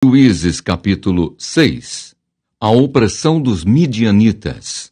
Juízes capítulo 6. A opressão dos midianitas.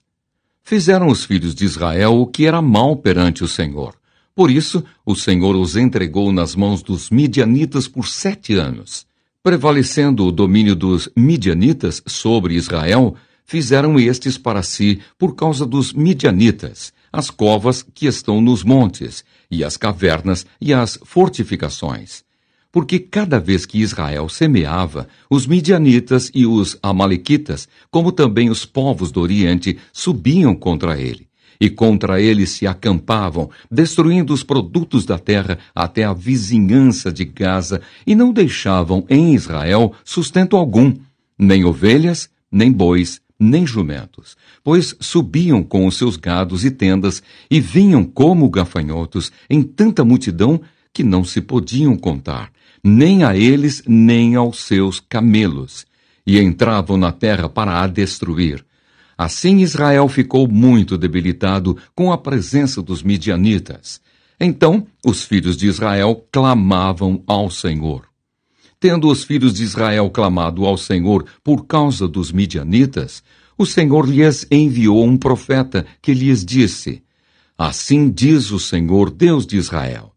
Fizeram os filhos de Israel o que era mal perante o Senhor. Por isso, o Senhor os entregou nas mãos dos midianitas por 7 anos. Prevalecendo o domínio dos midianitas sobre Israel, fizeram estes para si, por causa dos midianitas, as covas que estão nos montes, e as cavernas e as fortificações. Porque cada vez que Israel semeava, os midianitas e os amalequitas, como também os povos do Oriente, subiam contra ele. E contra ele se acampavam, destruindo os produtos da terra até a vizinhança de Gaza, e não deixavam em Israel sustento algum, nem ovelhas, nem bois, nem jumentos, pois subiam com os seus gados e tendas, e vinham como gafanhotos em tanta multidão que não se podiam contar, nem a eles, nem aos seus camelos, e entravam na terra para a destruir. Assim Israel ficou muito debilitado com a presença dos midianitas. Então os filhos de Israel clamavam ao Senhor. Tendo os filhos de Israel clamado ao Senhor por causa dos midianitas, o Senhor lhes enviou um profeta que lhes disse: Assim diz o Senhor, Deus de Israel: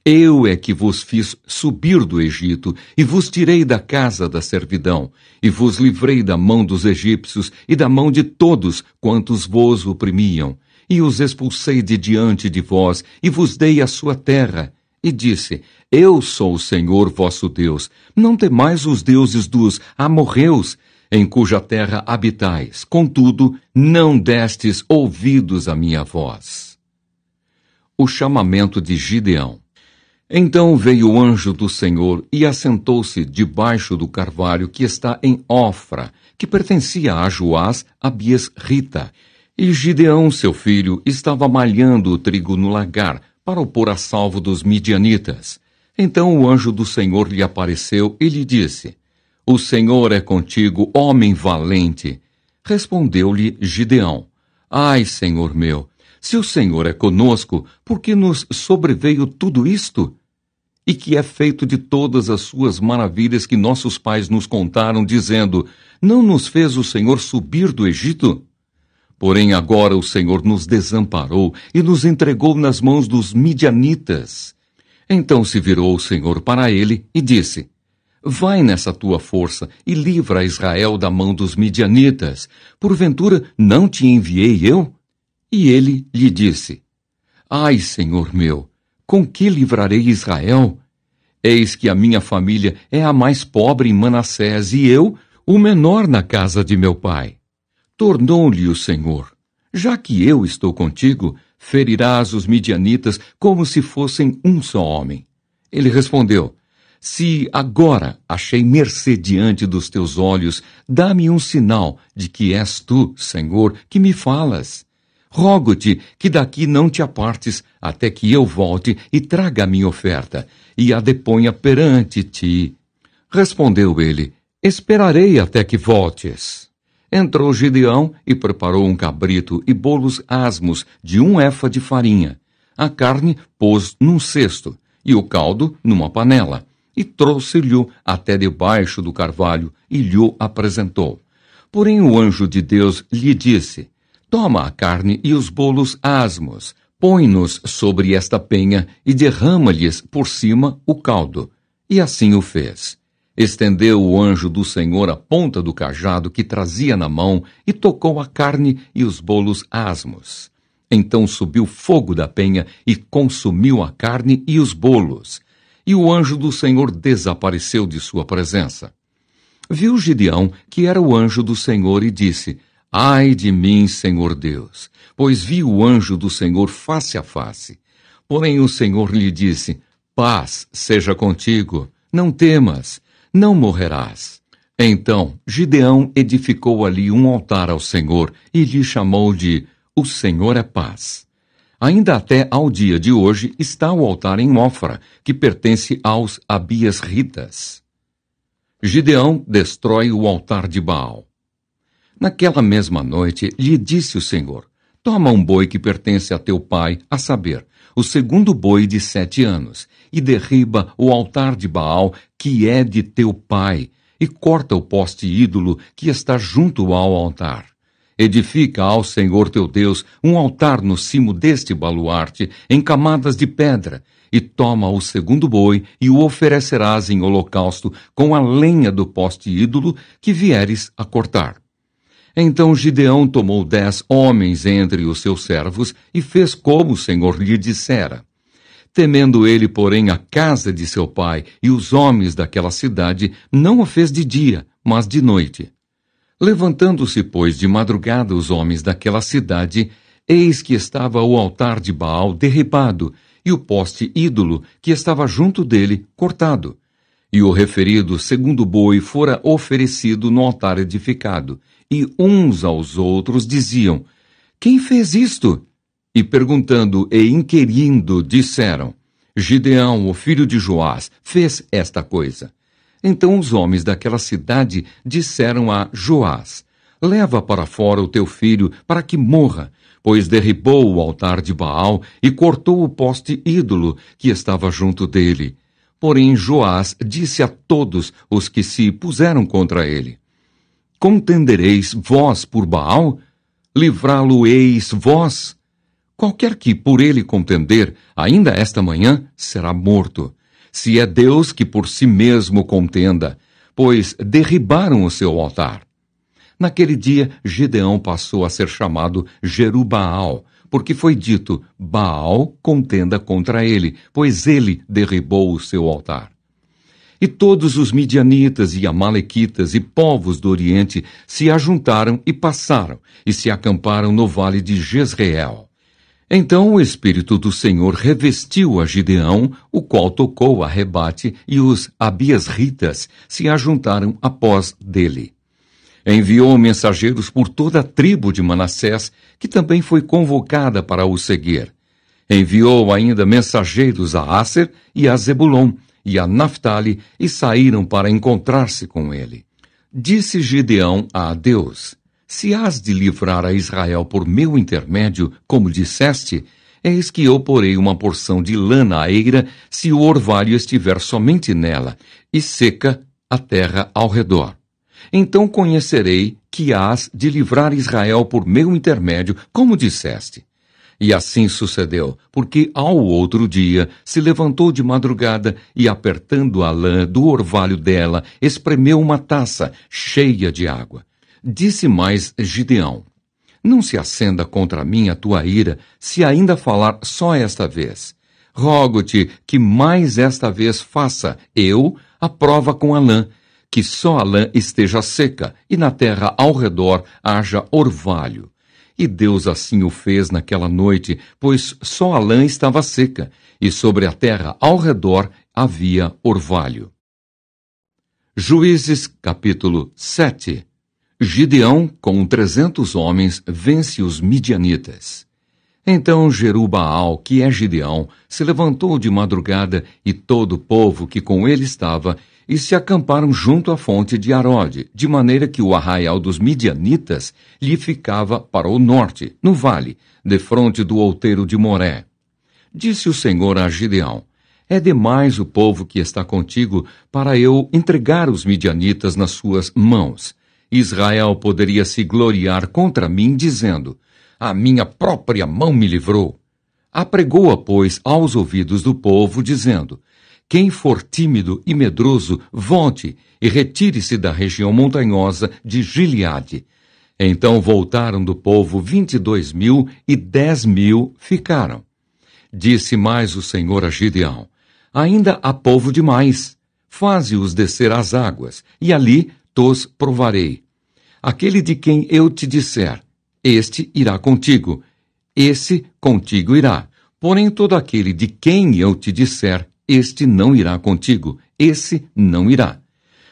Eu é que vos fiz subir do Egito, e vos tirei da casa da servidão, e vos livrei da mão dos egípcios e da mão de todos quantos vos oprimiam, e os expulsei de diante de vós, e vos dei a sua terra. E disse: Eu sou o Senhor vosso Deus, não temais os deuses dos amorreus, em cuja terra habitais. Contudo, não destes ouvidos à minha voz. O chamamento de Gideão. Então veio o anjo do Senhor e assentou-se debaixo do carvalho que está em Ofra, que pertencia a Joás, a Biesrita. E Gideão, seu filho, estava malhando o trigo no lagar, para o pôr a salvo dos midianitas. Então o anjo do Senhor lhe apareceu e lhe disse: O Senhor é contigo, homem valente. Respondeu-lhe Gideão: Ai, Senhor meu, se o Senhor é conosco, por que nos sobreveio tudo isto? E que é feito de todas as suas maravilhas que nossos pais nos contaram, dizendo: Não nos fez o Senhor subir do Egito? Porém agora o Senhor nos desamparou e nos entregou nas mãos dos midianitas. Então se virou o Senhor para ele e disse: Vai nessa tua força e livra Israel da mão dos midianitas. Porventura não te enviei eu? E ele lhe disse: Ai, Senhor meu, com que livrarei Israel? Eis que a minha família é a mais pobre em Manassés, e eu, o menor na casa de meu pai. Tornou-lhe o Senhor: Já que eu estou contigo, ferirás os midianitas como se fossem um só homem. Ele respondeu: Se agora achei mercê diante dos teus olhos, dá-me um sinal de que és tu, Senhor, que me falas. Rogo-te que daqui não te apartes, até que eu volte e traga a minha oferta, e a deponha perante ti. Respondeu ele: Esperarei até que voltes. Entrou Gideão e preparou um cabrito e bolos asmos de 1 efa de farinha. A carne pôs num cesto, e o caldo numa panela, e trouxe-lhe até debaixo do carvalho, e lhe apresentou. Porém o anjo de Deus lhe disse: Toma a carne e os bolos asmos, põe-nos sobre esta penha e derrama-lhes por cima o caldo. E assim o fez. Estendeu o anjo do Senhor a ponta do cajado que trazia na mão e tocou a carne e os bolos asmos. Então subiu fogo da penha e consumiu a carne e os bolos. E o anjo do Senhor desapareceu de sua presença. Viu Gideão que era o anjo do Senhor e disse: Ai de mim, Senhor Deus, pois vi o anjo do Senhor face a face. Porém o Senhor lhe disse: Paz seja contigo, não temas, não morrerás. Então Gideão edificou ali um altar ao Senhor e lhe chamou de O Senhor é Paz. Ainda até ao dia de hoje está o altar em Ofra, que pertence aos Abiesritas. Gideão destrói o altar de Baal. Naquela mesma noite lhe disse o Senhor: Toma um boi que pertence a teu pai, a saber, o segundo boi de 7 anos, e derriba o altar de Baal, que é de teu pai, e corta o poste ídolo que está junto ao altar. Edifica ao Senhor teu Deus um altar no cimo deste baluarte, em camadas de pedra, e toma o segundo boi e o oferecerás em holocausto com a lenha do poste ídolo que vieres a cortar. Então Gideão tomou 10 homens entre os seus servos e fez como o Senhor lhe dissera. Temendo ele, porém, a casa de seu pai e os homens daquela cidade, não o fez de dia, mas de noite. Levantando-se, pois, de madrugada os homens daquela cidade, eis que estava o altar de Baal derribado, e o poste ídolo que estava junto dele cortado. E o referido segundo boi fora oferecido no altar edificado, e uns aos outros diziam, quem fez isto? E perguntando e inquirindo, disseram, Gideão, o filho de Joás, fez esta coisa. Então os homens daquela cidade disseram a Joás, leva para fora o teu filho, para que morra, pois derribou o altar de Baal e cortou o poste ídolo que estava junto dele. Porém Joás disse a todos os que se puseram contra ele, contendereis vós por Baal? Livrá-lo-eis vós? Qualquer que por ele contender, ainda esta manhã, será morto. Se é Deus que por si mesmo contenda, pois derribaram o seu altar. Naquele dia, Gideão passou a ser chamado Jerubaal, porque foi dito, Baal contenda contra ele, pois ele derribou o seu altar. E todos os midianitas e amalequitas e povos do Oriente se ajuntaram e passaram, e se acamparam no vale de Jezreel. Então o Espírito do Senhor revestiu a Gideão, o qual tocou a rebate, e os abiesritas se ajuntaram após dele. Enviou mensageiros por toda a tribo de Manassés, que também foi convocada para o seguir. Enviou ainda mensageiros a Asser e a Zebulon, e a Naftali, e saíram para encontrar-se com ele. Disse Gideão a Deus, se hás de livrar a Israel por meu intermédio, como disseste, eis que eu porei uma porção de lã na eira, se o orvalho estiver somente nela, e seca a terra ao redor. Então conhecerei que hás de livrar Israel por meu intermédio, como disseste. E assim sucedeu, porque ao outro dia se levantou de madrugada e, apertando a lã do orvalho dela, espremeu uma taça cheia de água. Disse mais Gideão, não se acenda contra mim a tua ira, se ainda falar só esta vez. Rogo-te que mais esta vez faça eu a prova com a lã, que só a lã esteja seca, e na terra ao redor haja orvalho. E Deus assim o fez naquela noite, pois só a lã estava seca, e sobre a terra ao redor havia orvalho. Juízes, capítulo 7. Gideão, com 300 homens, vence os midianitas. Então Jerubaal, que é Gideão, se levantou de madrugada, e todo o povo que com ele estava, e se acamparam junto à fonte de Arode, de maneira que o arraial dos midianitas lhe ficava para o norte, no vale, defronte do outeiro de Moré. Disse o Senhor a Gideão, é demais o povo que está contigo para eu entregar os midianitas nas suas mãos. Israel poderia se gloriar contra mim, dizendo, a minha própria mão me livrou. Apregou-a, pois, aos ouvidos do povo, dizendo, quem for tímido e medroso, volte e retire-se da região montanhosa de Gileade. Então voltaram do povo 22.000 e 10.000 ficaram. Disse mais o Senhor a Gideão, ainda há povo demais, faze-os descer às águas, e ali tos provarei. Aquele de quem eu te disser, este irá contigo, esse contigo irá. Porém todo aquele de quem eu te disser, este não irá contigo, esse não irá.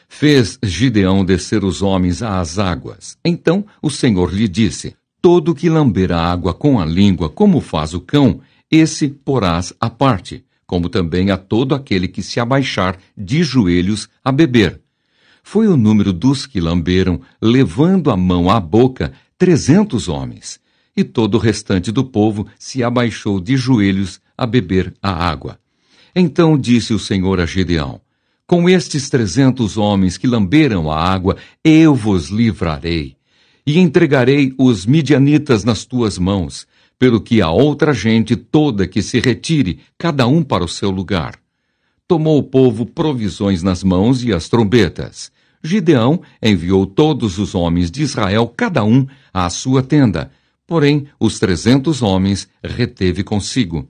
Fez Gideão descer os homens às águas. Então o Senhor lhe disse, todo que lamber a água com a língua, como faz o cão, esse porás à parte, como também a todo aquele que se abaixar de joelhos a beber. Foi o número dos que lamberam, levando a mão à boca, 300 homens. E todo o restante do povo se abaixou de joelhos a beber a água. Então disse o Senhor a Gideão, Com estes 300 homens que lamberam a água, eu vos livrarei, e entregarei os midianitas nas tuas mãos, pelo que a outra gente toda que se retire, cada um para o seu lugar. Tomou o povo provisões nas mãos e as trombetas. Gideão enviou todos os homens de Israel, cada um à sua tenda, porém os 300 homens reteve consigo.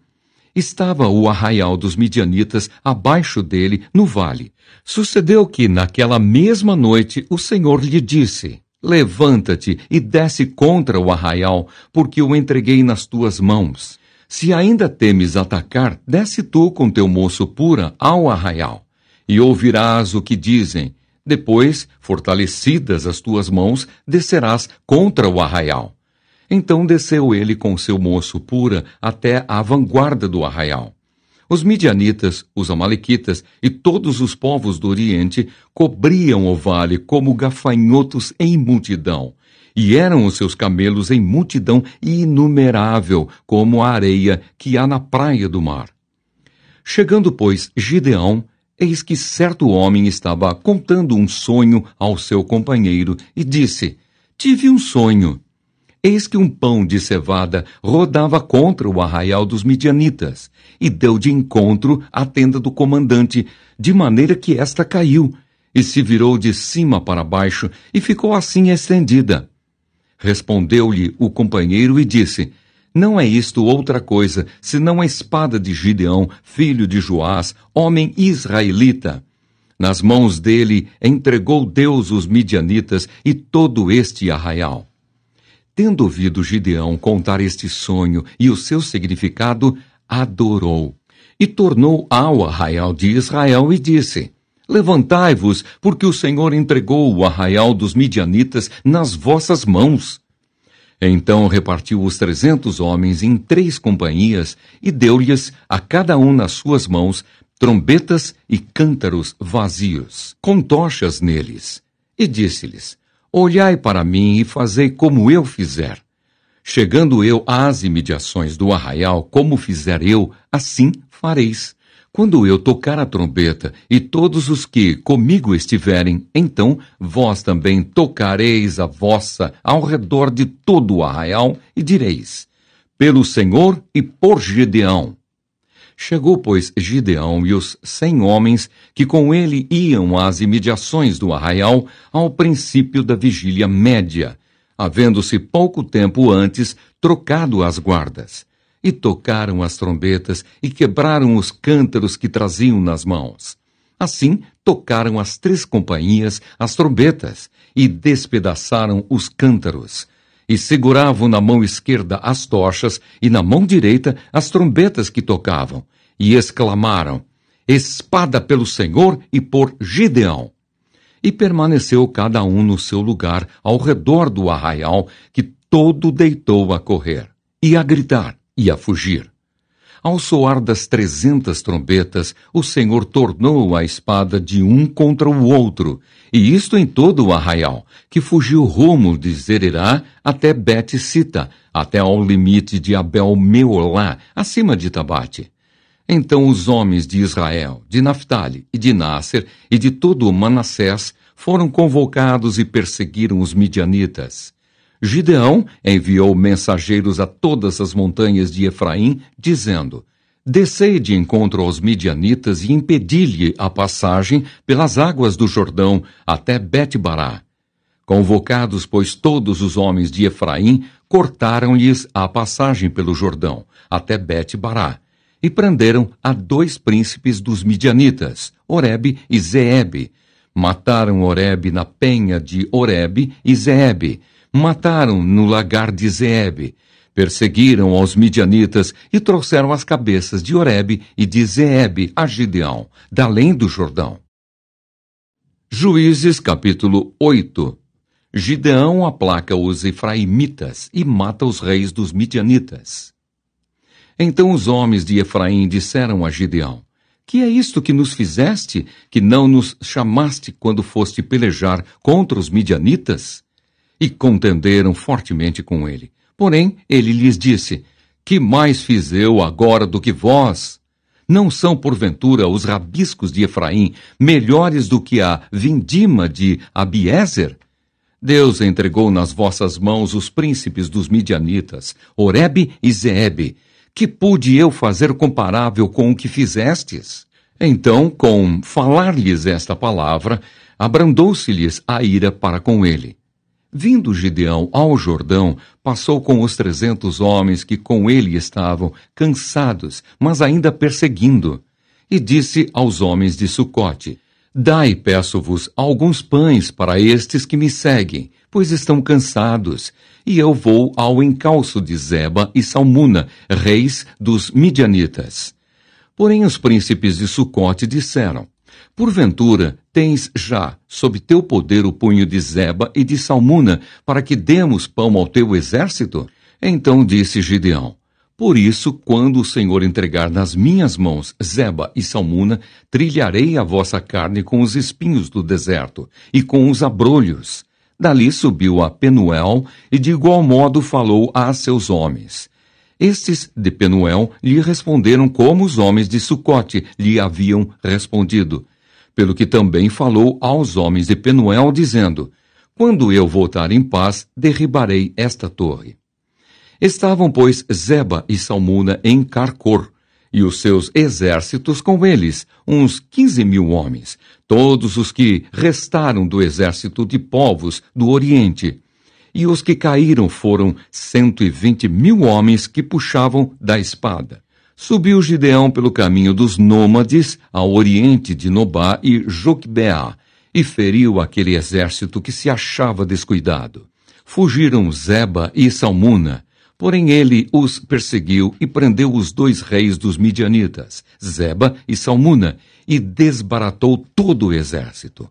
Estava o arraial dos midianitas abaixo dele, no vale. Sucedeu que, naquela mesma noite, o Senhor lhe disse: levanta-te e desce contra o arraial, porque o entreguei nas tuas mãos. Se ainda temes atacar, desce tu com teu moço Pura ao arraial, e ouvirás o que dizem. Depois, fortalecidas as tuas mãos, descerás contra o arraial. Então desceu ele com seu moço Pura até a vanguarda do arraial. Os midianitas, os amalequitas e todos os povos do Oriente cobriam o vale como gafanhotos em multidão, e eram os seus camelos em multidão inumerável, como a areia que há na praia do mar. Chegando, pois, Gideão, eis que certo homem estava contando um sonho ao seu companheiro, e disse: tive um sonho. Eis que um pão de cevada rodava contra o arraial dos midianitas, e deu de encontro à tenda do comandante, de maneira que esta caiu, e se virou de cima para baixo, e ficou assim estendida. Respondeu-lhe o companheiro e disse: não é isto outra coisa, senão a espada de Gideão, filho de Joás, homem israelita. Nas mãos dele entregou Deus os midianitas e todo este arraial. Tendo ouvido Gideão contar este sonho e o seu significado, adorou. E tornou ao arraial de Israel e disse: levantai-vos, porque o Senhor entregou o arraial dos midianitas nas vossas mãos. Então repartiu os 300 homens em 3 companhias e deu-lhes a cada um nas suas mãos trombetas e cântaros vazios, com tochas neles. E disse-lhes: olhai para mim e fazei como eu fizer. Chegando eu às imediações do arraial, como fizer eu, assim fareis. Quando eu tocar a trombeta, e todos os que comigo estiverem, então vós também tocareis a vossa ao redor de todo o arraial, e direis: pelo Senhor e por Gideão. Chegou, pois, Gideão e os 100 homens que com ele iam às imediações do arraial ao princípio da vigília média, havendo-se pouco tempo antes trocado as guardas. E tocaram as trombetas e quebraram os cântaros que traziam nas mãos. Assim, tocaram as 3 companhias as trombetas e despedaçaram os cântaros. E seguravam na mão esquerda as tochas e na mão direita as trombetas que tocavam. E exclamaram: espada pelo Senhor e por Gideão. E permaneceu cada um no seu lugar ao redor do arraial, que todo deitou a correr, e a gritar, e a fugir. Ao soar das 300 trombetas, o Senhor tornou a espada de um contra o outro, e isto em todo o arraial, que fugiu rumo de Zererá até Bet-Sita, até ao limite de Abel-Meolá, acima de Tabate. Então os homens de Israel, de Naftali e de Nasser e de todo o Manassés foram convocados e perseguiram os midianitas. Gideão enviou mensageiros a todas as montanhas de Efraim, dizendo: descei de encontro aos midianitas e impedi-lhe a passagem pelas águas do Jordão até Bet-Bará. Convocados, pois, todos os homens de Efraim, cortaram-lhes a passagem pelo Jordão até Bet-Bará, e prenderam a 2 príncipes dos midianitas, Oreb e Zeebe. Mataram Oreb na penha de Oreb e Zeebe. Mataram no lagar de Zeebe, perseguiram aos midianitas e trouxeram as cabeças de Oreb e de Zeebe a Gideão, da além do Jordão. Juízes capítulo 8. Gideão aplaca os efraimitas e mata os reis dos midianitas. Então os homens de Efraim disseram a Gideão: que é isto que nos fizeste, que não nos chamaste quando foste pelejar contra os midianitas? E contenderam fortemente com ele. Porém, ele lhes disse: que mais fiz eu agora do que vós? Não são, porventura, os rabiscos de Efraim melhores do que a vindima de Abiezer? Deus entregou nas vossas mãos os príncipes dos midianitas, Oreb e Zeebe. Que pude eu fazer comparável com o que fizestes? Então, com falar-lhes esta palavra, abrandou-se-lhes a ira para com ele. Vindo Gideão ao Jordão, passou com os 300 homens que com ele estavam, cansados, mas ainda perseguindo. E disse aos homens de Sucote: Dai, peço-vos, alguns pães para estes que me seguem, pois estão cansados, e eu vou ao encalço de Zeba e Salmuna, reis dos midianitas. Porém os príncipes de Sucote disseram: Porventura, tens já sob teu poder o punho de Zeba e de Salmuna, para que demos pão ao teu exército? Então disse Gideão: Por isso, quando o Senhor entregar nas minhas mãos Zeba e Salmuna, trilharei a vossa carne com os espinhos do deserto e com os abrolhos. Dali subiu a Penuel e de igual modo falou a seus homens. Estes de Penuel lhe responderam como os homens de Sucote lhe haviam respondido. Pelo que também falou aos homens de Penuel, dizendo: Quando eu voltar em paz, derribarei esta torre. Estavam, pois, Zeba e Salmuna em Carcor, e os seus exércitos com eles, uns 15.000 homens, todos os que restaram do exército de povos do Oriente. E os que caíram foram 120.000 homens que puxavam da espada. Subiu Gideão pelo caminho dos nômades ao oriente de Nobá e Joqubeá, e feriu aquele exército que se achava descuidado. Fugiram Zeba e Salmuna, porém ele os perseguiu e prendeu os 2 reis dos midianitas, Zeba e Salmuna, e desbaratou todo o exército.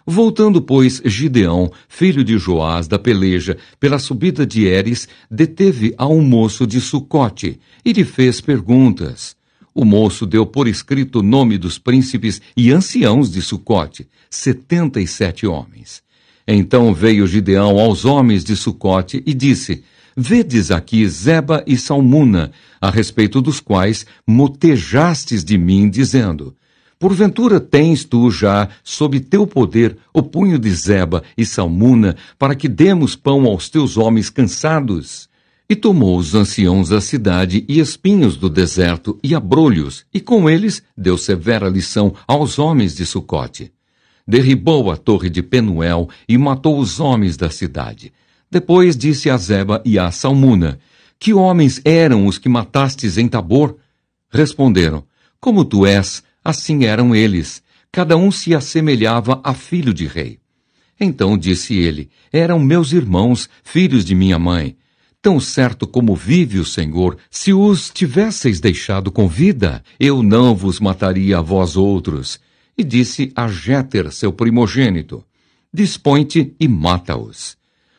Voltando, pois, Gideão, filho de Joás, da peleja, pela subida de Eres, deteve a um moço de Sucote, e lhe fez perguntas. O moço deu por escrito o nome dos príncipes e anciãos de Sucote, 77 homens. Então veio Gideão aos homens de Sucote e disse: Vedes aqui Zeba e Salmuna, a respeito dos quais motejastes de mim, dizendo: Porventura tens tu já, sob teu poder, o punho de Zeba e Salmuna, para que demos pão aos teus homens cansados? E tomou os anciãos da cidade e espinhos do deserto e abrolhos, e com eles deu severa lição aos homens de Sucote. Derribou a torre de Penuel e matou os homens da cidade. Depois disse a Zeba e a Salmuna: Que homens eram os que matastes em Tabor? Responderam: Como tu és, assim eram eles. Cada um se assemelhava a filho de rei. Então disse ele: Eram meus irmãos, filhos de minha mãe. Tão certo como vive o Senhor, se os tivesseis deixado com vida, eu não vos mataria a vós outros. E disse a Jéter, seu primogênito: Dispõe-te e mata-os.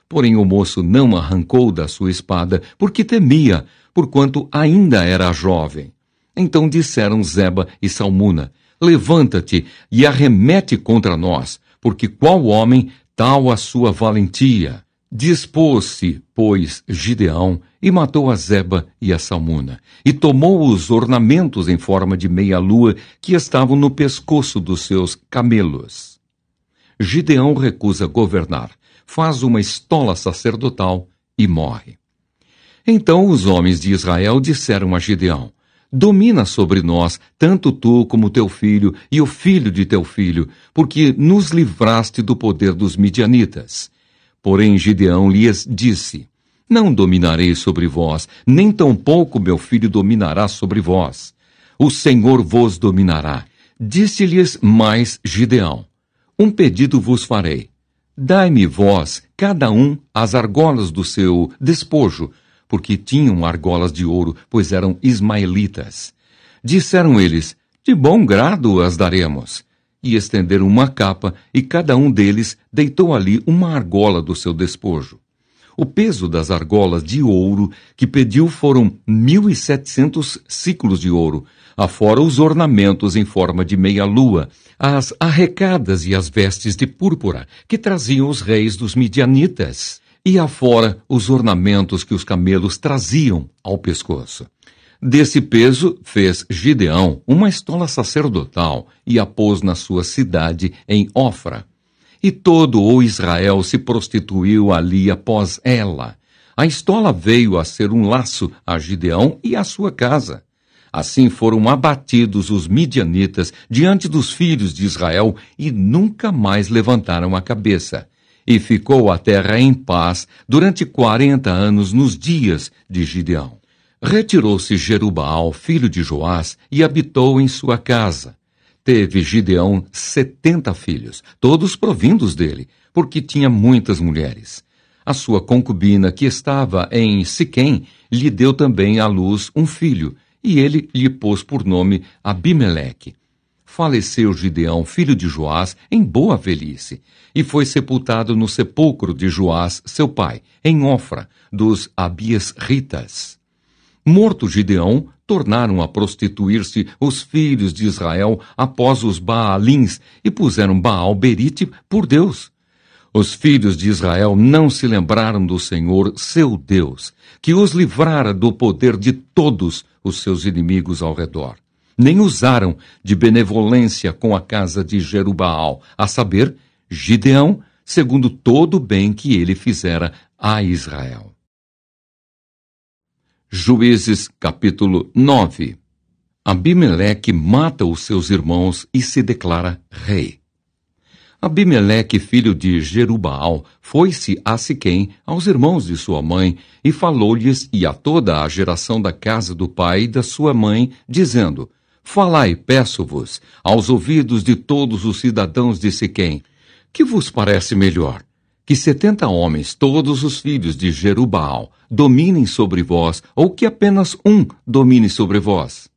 Porém o moço não arrancou da sua espada, porque temia, porquanto ainda era jovem. Então disseram Zeba e Salmuna: Levanta-te e arremete contra nós, porque qual homem, tal a sua valentia? Dispôs-se, pois, Gideão, e matou a Zeba e a Salmuna, e tomou os ornamentos em forma de meia-lua que estavam no pescoço dos seus camelos. Gideão recusa governar, faz uma estola sacerdotal e morre. Então os homens de Israel disseram a Gideão: Domina sobre nós, tanto tu como teu filho e o filho de teu filho, porque nos livraste do poder dos midianitas. Porém Gideão lhes disse: Não dominarei sobre vós, nem tampouco meu filho dominará sobre vós. O Senhor vos dominará. Disse-lhes mais Gideão: Um pedido vos farei. Dai-me vós, cada um, as argolas do seu despojo, porque tinham argolas de ouro, pois eram ismaelitas. Disseram eles: De bom grado as daremos. E estenderam uma capa, e cada um deles deitou ali uma argola do seu despojo. O peso das argolas de ouro que pediu foram 1.700 ciclos de ouro, afora os ornamentos em forma de meia-lua, as arrecadas e as vestes de púrpura que traziam os reis dos midianitas, e afora os ornamentos que os camelos traziam ao pescoço. Desse peso fez Gideão uma estola sacerdotal e a pôs na sua cidade em Ofra. E todo o Israel se prostituiu ali após ela. A estola veio a ser um laço a Gideão e a sua casa. Assim foram abatidos os midianitas diante dos filhos de Israel e nunca mais levantaram a cabeça. E ficou a terra em paz durante 40 anos nos dias de Gideão. Retirou-se Jerubaal, filho de Joás, e habitou em sua casa. Teve Gideão 70 filhos, todos provindos dele, porque tinha muitas mulheres. A sua concubina, que estava em Siquém, lhe deu também à luz um filho, e ele lhe pôs por nome Abimeleque. Faleceu Gideão, filho de Joás, em boa velhice, e foi sepultado no sepulcro de Joás, seu pai, em Ofra, dos Abiesritas. Morto Gideão, tornaram a prostituir-se os filhos de Israel após os Baalins e puseram Baal-Berite por Deus. Os filhos de Israel não se lembraram do Senhor, seu Deus, que os livrara do poder de todos os seus inimigos ao redor. Nem usaram de benevolência com a casa de Jerubaal, a saber, Gideão, segundo todo o bem que ele fizera a Israel. Juízes, capítulo 9. Abimeleque mata os seus irmãos e se declara rei. Abimeleque, filho de Jerubaal, foi-se a Siquém, aos irmãos de sua mãe, e falou-lhes e a toda a geração da casa do pai e da sua mãe, dizendo: Falai, peço-vos, aos ouvidos de todos os cidadãos de Siquém, que vos parece melhor? Que 70 homens, todos os filhos de Jerubaal, dominem sobre vós, ou que apenas um domine sobre vós?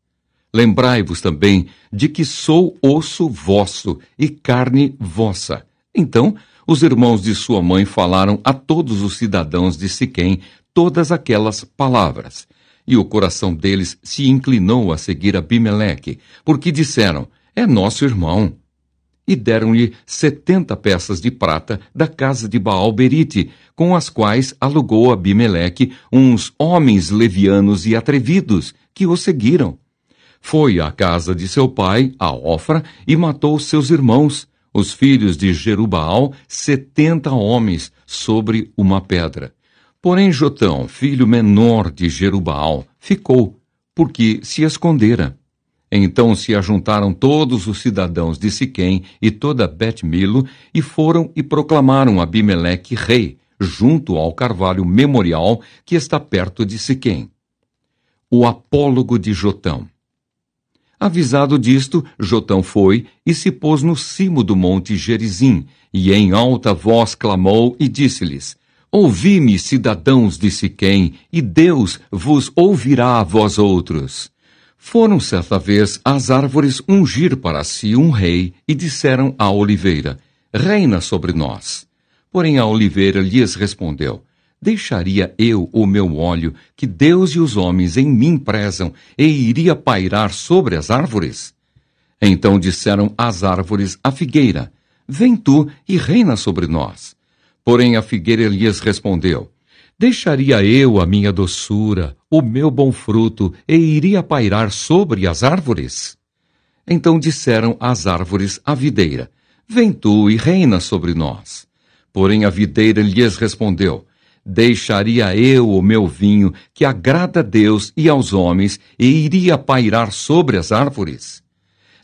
Lembrai-vos também de que sou osso vosso e carne vossa. Então, os irmãos de sua mãe falaram a todos os cidadãos de Siquém todas aquelas palavras. E o coração deles se inclinou a seguir Abimeleque, porque disseram: é nosso irmão. E deram-lhe 70 peças de prata da casa de Baal-Berite, com as quais alugou Abimeleque uns homens levianos e atrevidos, que o seguiram. Foi à casa de seu pai, a Ofra, e matou seus irmãos, os filhos de Jerubaal, 70 homens, sobre uma pedra. Porém Jotão, filho menor de Jerubaal, ficou, porque se escondera. Então se ajuntaram todos os cidadãos de Siquém e toda Bet-Milo, e foram e proclamaram Abimeleque rei, junto ao carvalho memorial que está perto de Siquém. O apólogo de Jotão. Avisado disto, Jotão foi e se pôs no cimo do monte Gerizim, e em alta voz clamou e disse-lhes: Ouvi-me, cidadãos de Siquém, e Deus vos ouvirá a vós outros. Foram certa vez as árvores ungir para si um rei, e disseram à oliveira: Reina sobre nós. Porém a oliveira lhes respondeu: Deixaria eu o meu óleo, que Deus e os homens em mim prezam, e iria pairar sobre as árvores? Então disseram as árvores à figueira: Vem tu e reina sobre nós. Porém a figueira lhes respondeu: Deixaria eu a minha doçura, o meu bom fruto, e iria pairar sobre as árvores? Então disseram as árvores à videira: Vem tu e reina sobre nós. Porém a videira lhes respondeu: Deixaria eu o meu vinho, que agrada a Deus e aos homens, e iria pairar sobre as árvores?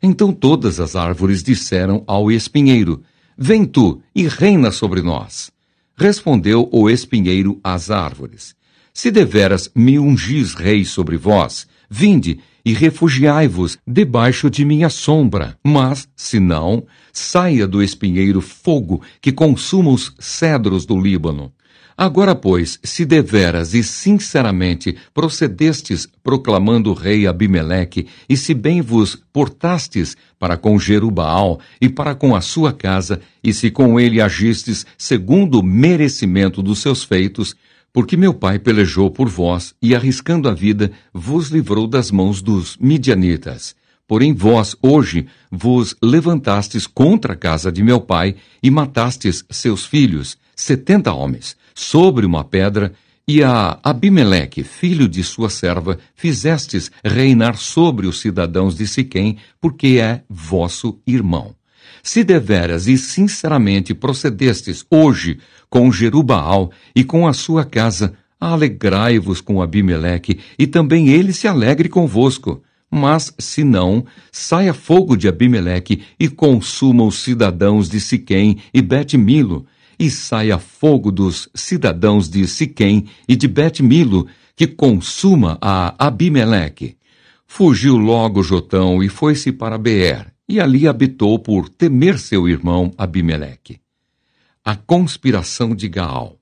Então todas as árvores disseram ao espinheiro: Vem tu e reina sobre nós. Respondeu o espinheiro às árvores: Se deveras me ungis rei sobre vós, vinde e refugiai-vos debaixo de minha sombra. Mas, se não, saia do espinheiro fogo que consuma os cedros do Líbano. Agora, pois, se deveras e sinceramente procedestes proclamando o rei Abimeleque, e se bem vos portastes para com Jerubaal e para com a sua casa, e se com ele agistes segundo o merecimento dos seus feitos, porque meu pai pelejou por vós e, arriscando a vida, vos livrou das mãos dos midianitas. Porém vós, hoje, vos levantastes contra a casa de meu pai e matastes seus filhos, 70 homens, sobre uma pedra, E a Abimeleque, filho de sua serva, fizestes reinar sobre os cidadãos de Siquém, porque é vosso irmão. Se deveras e sinceramente procedestes hoje com Jerubaal e com a sua casa, alegrai-vos com Abimeleque, e também ele se alegre convosco. Mas, se não, saia fogo de Abimeleque e consuma os cidadãos de Siquém e Bet-Milo, e saia fogo dos cidadãos de Siquém e de Bet-Milo, que consuma a Abimeleque. Fugiu logo Jotão e foi-se para Beer, e ali habitou por temer seu irmão Abimeleque. A conspiração de Gaal.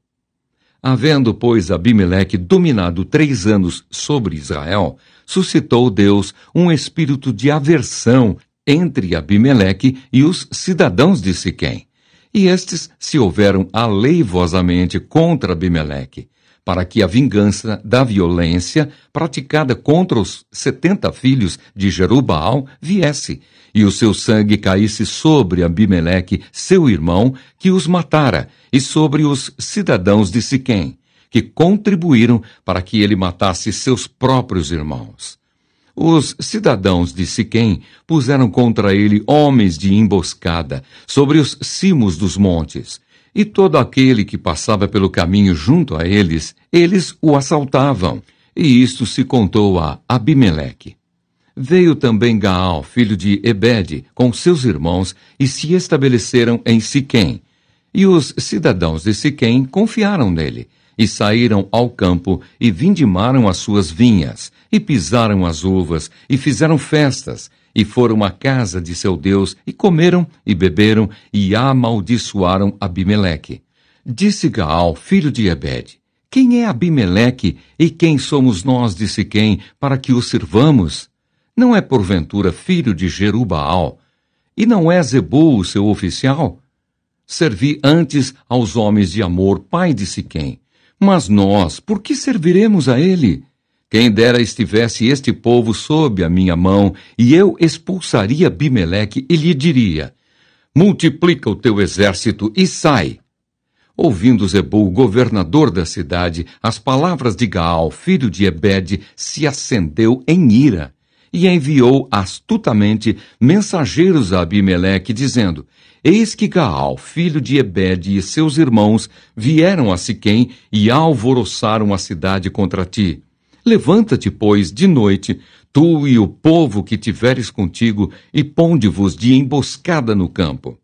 Havendo, pois, Abimeleque dominado 3 anos sobre Israel, suscitou Deus um espírito de aversão entre Abimeleque e os cidadãos de Siquém. E estes se houveram aleivosamente contra Abimeleque, para que a vingança da violência praticada contra os 70 filhos de Jerubaal viesse, e o seu sangue caísse sobre Abimeleque, seu irmão, que os matara, e sobre os cidadãos de Siquém, que contribuíram para que ele matasse seus próprios irmãos. Os cidadãos de Siquém puseram contra ele homens de emboscada sobre os cimos dos montes, e todo aquele que passava pelo caminho junto a eles, eles o assaltavam, e isto se contou a Abimeleque. Veio também Gaal, filho de Ebede, com seus irmãos, e se estabeleceram em Siquém. E os cidadãos de Siquém confiaram nele, e saíram ao campo, e vindimaram as suas vinhas, e pisaram as uvas, e fizeram festas, e foram à casa de seu Deus, e comeram, e beberam, e amaldiçoaram Abimeleque. Disse Gaal, filho de Ebede: quem é Abimeleque, e quem somos nós de Siquém, para que o sirvamos? Não é porventura filho de Jerubaal? E não é Zebul o seu oficial? Servi antes aos homens de Amor, pai de Siquém. Mas nós, por que serviremos a ele? Quem dera estivesse este povo sob a minha mão, e eu expulsaria Abimeleque e lhe diria: multiplica o teu exército e sai. Ouvindo Zebul, governador da cidade, as palavras de Gaal, filho de Ebede, se acendeu em ira, e enviou astutamente mensageiros a Abimeleque, dizendo: eis que Gaal, filho de Ebede, e seus irmãos vieram a Siquém e alvoroçaram a cidade contra ti. Levanta-te, pois, de noite, tu e o povo que tiveres contigo, e ponde-vos de emboscada no campo.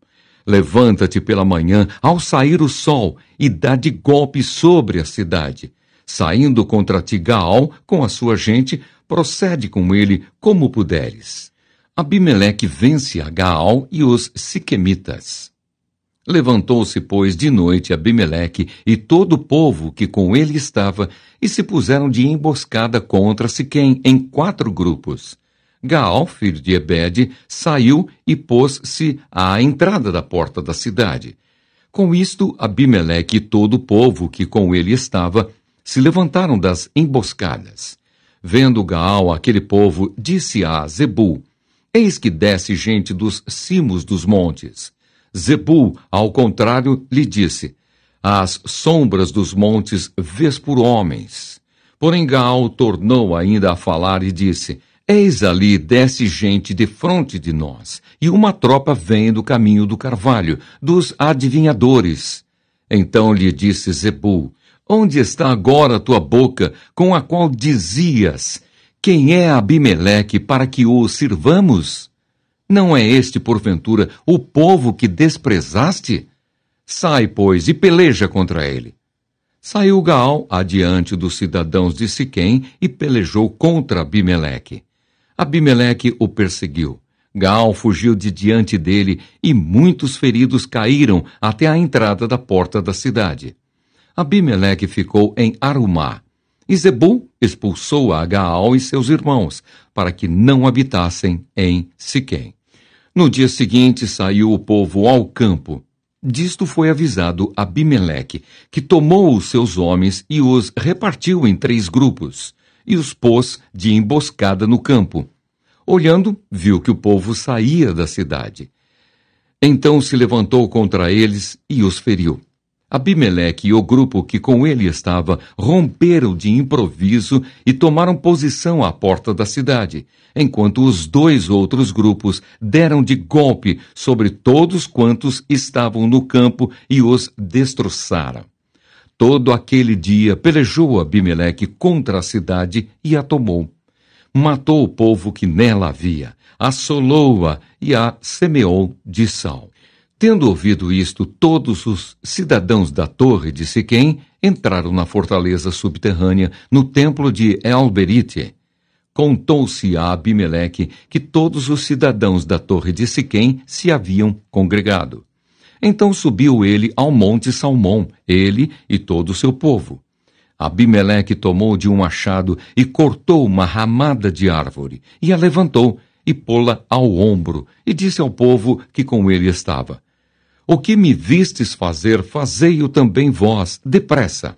Levanta-te pela manhã, ao sair o sol, e dá de golpe sobre a cidade. Saindo contra ti Gaal, com a sua gente, procede com ele como puderes. Abimeleque vence a Gaal e os siquemitas. Levantou-se, pois, de noite Abimeleque e todo o povo que com ele estava, e se puseram de emboscada contra Siquém em 4 grupos. Gaal, filho de Ebede, saiu e pôs-se à entrada da porta da cidade. Com isto, Abimeleque e todo o povo que com ele estava se levantaram das emboscadas. Vendo Gaal aquele povo, disse a Zebul: eis que desce gente dos cimos dos montes. Zebul, ao contrário, lhe disse: as sombras dos montes vês por homens. Porém Gaal tornou ainda a falar e disse: eis ali desce gente defronte de nós, e uma tropa vem do caminho do carvalho, dos adivinhadores. Então lhe disse Zebul: onde está agora a tua boca, com a qual dizias: quem é Abimeleque para que o sirvamos? Não é este, porventura, o povo que desprezaste? Sai, pois, e peleja contra ele. Saiu Gaal adiante dos cidadãos de Siquém e pelejou contra Abimeleque. Abimeleque o perseguiu. Gaal fugiu de diante dele, e muitos feridos caíram até a entrada da porta da cidade. Abimeleque ficou em Arumá, e Zebul expulsou a Gaal e seus irmãos, para que não habitassem em Siquém. No dia seguinte saiu o povo ao campo. Disto foi avisado Abimeleque, que tomou os seus homens e os repartiu em 3 grupos, e os pôs de emboscada no campo. Olhando, viu que o povo saía da cidade. Então se levantou contra eles e os feriu. Abimeleque e o grupo que com ele estava romperam de improviso e tomaram posição à porta da cidade, enquanto os 2 outros grupos deram de golpe sobre todos quantos estavam no campo e os destroçaram. Todo aquele dia pelejou Abimeleque contra a cidade e a tomou. Matou o povo que nela havia, assolou-a e a semeou de sal. Tendo ouvido isto, todos os cidadãos da torre de Siquém entraram na fortaleza subterrânea, no templo de El-Berite. Contou-se a Abimeleque que todos os cidadãos da torre de Siquém se haviam congregado. Então subiu ele ao monte Salmão, ele e todo o seu povo. Abimeleque tomou de um machado e cortou uma ramada de árvore, e a levantou, e pô-la ao ombro, e disse ao povo que com ele estava: O que me vistes fazer, fazei-o também vós, depressa.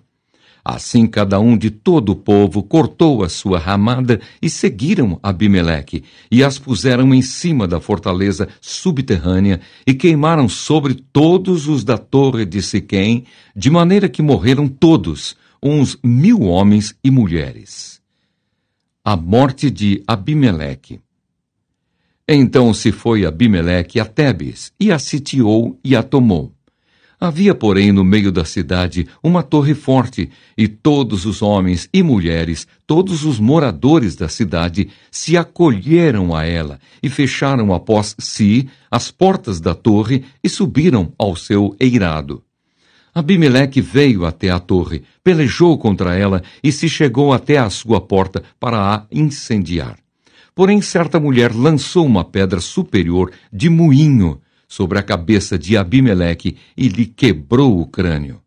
Assim cada um de todo o povo cortou a sua ramada e seguiram Abimeleque, e as puseram em cima da fortaleza subterrânea, e queimaram sobre todos os da torre de Siquém, de maneira que morreram todos, uns 1000 homens e mulheres. A morte de Abimeleque. Então se foi Abimeleque a Tebes, e a sitiou e a tomou. Havia, porém, no meio da cidade uma torre forte, e todos os homens e mulheres, todos os moradores da cidade, se acolheram a ela, e fecharam após si as portas da torre, e subiram ao seu eirado. Abimeleque veio até a torre, pelejou contra ela, e se chegou até a sua porta para a incendiar. Porém, certa mulher lançou uma pedra superior de moinho sobre a cabeça de Abimeleque e lhe quebrou o crânio.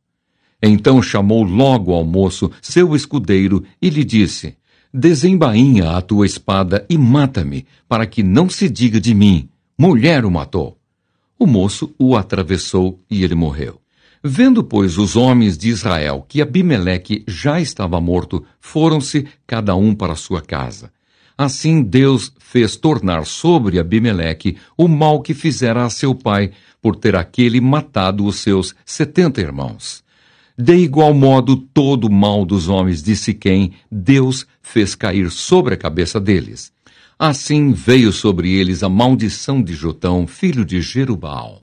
Então chamou logo ao moço, seu escudeiro, e lhe disse: Desembainha a tua espada e mata-me, para que não se diga de mim, mulher o matou. O moço o atravessou e ele morreu. Vendo, pois, os homens de Israel que Abimeleque já estava morto, foram-se cada um para sua casa. Assim Deus fez tornar sobre Abimeleque o mal que fizera a seu pai, por ter aquele matado os seus 70 irmãos. De igual modo, todo o mal dos homens de Siquém, Deus fez cair sobre a cabeça deles. Assim veio sobre eles a maldição de Jotão, filho de Jerubaal.